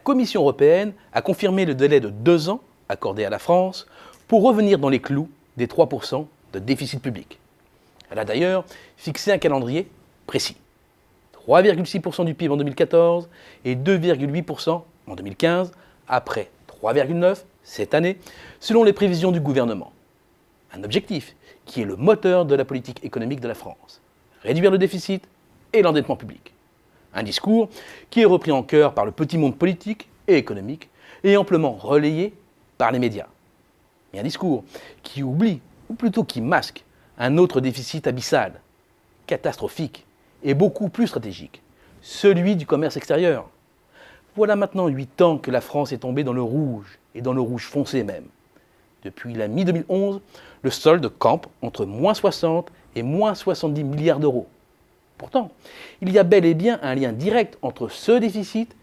Commission européenne a confirmé le délai de 2 ans accordé à la France pour revenir dans les clous des 3% de déficit public. Elle a d'ailleurs fixé un calendrier précis. 3,6% du PIB en 2014 et 2,8% en 2015, après 3,9% cette année, selon les prévisions du gouvernement. Un objectif qui est le moteur de la politique économique de la France. Réduire le déficit et l'endettement public. Un discours qui est repris en chœur par le petit monde politique et économique et amplement relayé par les médias. Mais un discours qui oublie, ou plutôt qui masque, un autre déficit abyssal, catastrophique et beaucoup plus stratégique, celui du commerce extérieur. Voilà maintenant 8 ans que la France est tombée dans le rouge, et dans le rouge foncé même. Depuis la mi-2011, le solde campe entre moins 60 et moins 70 milliards d'euros. Pourtant, il y a bel et bien un lien direct entre ce déficit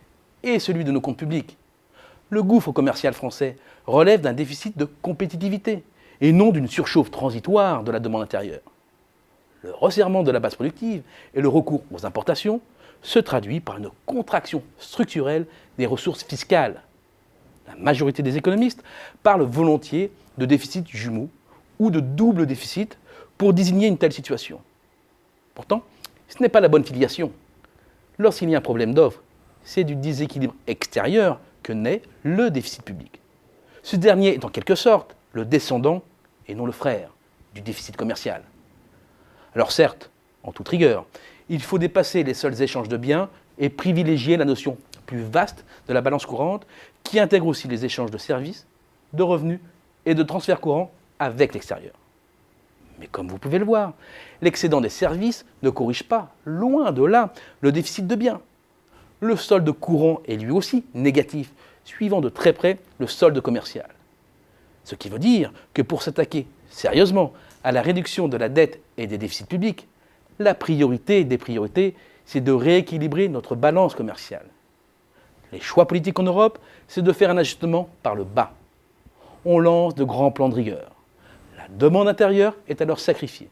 et celui de nos comptes publics. Le gouffre commercial français relève d'un déficit de compétitivité et non d'une surchauffe transitoire de la demande intérieure. Le resserrement de la base productive et le recours aux importations se traduit par une contraction structurelle des ressources fiscales. La majorité des économistes parlent volontiers de déficit jumeau ou de double déficit pour désigner une telle situation. Pourtant, ce n'est pas la bonne filiation. Lorsqu'il y a un problème d'offre, c'est du déséquilibre extérieur que naît le déficit public. Ce dernier est en quelque sorte le descendant, et non le frère, du déficit commercial. Alors certes, en toute rigueur, il faut dépasser les seuls échanges de biens et privilégier la notion plus vaste de la balance courante qui intègre aussi les échanges de services, de revenus et de transferts courants avec l'extérieur. Mais comme vous pouvez le voir, l'excédent des services ne corrige pas, loin de là, le déficit de biens. Le solde courant est lui aussi négatif, suivant de très près le solde commercial. Ce qui veut dire que pour s'attaquer sérieusement à la réduction de la dette et des déficits publics, la priorité des priorités, c'est de rééquilibrer notre balance commerciale. Les choix politiques en Europe, c'est de faire un ajustement par le bas. On lance de grands plans de rigueur. La demande intérieure est alors sacrifiée.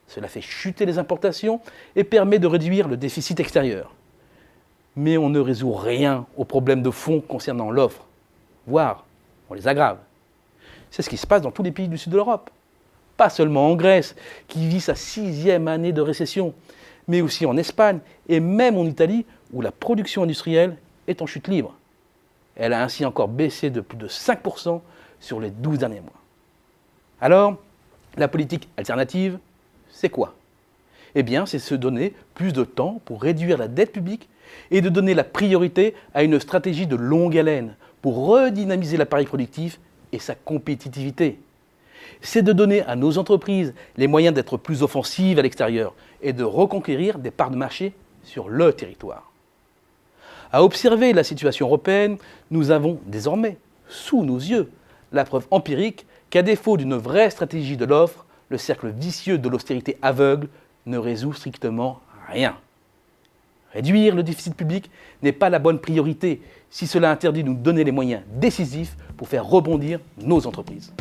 Cela fait chuter les importations et permet de réduire le déficit extérieur. Mais on ne résout rien aux problèmes de fond concernant l'offre, voire on les aggrave. C'est ce qui se passe dans tous les pays du sud de l'Europe. Pas seulement en Grèce, qui vit sa 6e année de récession, mais aussi en Espagne et même en Italie, où la production industrielle est en chute libre. Elle a ainsi encore baissé de plus de 5% sur les 12 derniers mois. Alors, la politique alternative, c'est quoi? Eh bien, c'est se donner plus de temps pour réduire la dette publique et de donner la priorité à une stratégie de longue haleine pour redynamiser l'appareil productif et sa compétitivité. C'est de donner à nos entreprises les moyens d'être plus offensives à l'extérieur et de reconquérir des parts de marché sur le territoire. À observer la situation européenne, nous avons désormais, sous nos yeux, la preuve empirique qu'à défaut d'une vraie stratégie de l'offre, le cercle vicieux de l'austérité aveugle ne résout strictement rien. Réduire le déficit public n'est pas la bonne priorité si cela interdit de nous donner les moyens décisifs pour faire rebondir nos entreprises.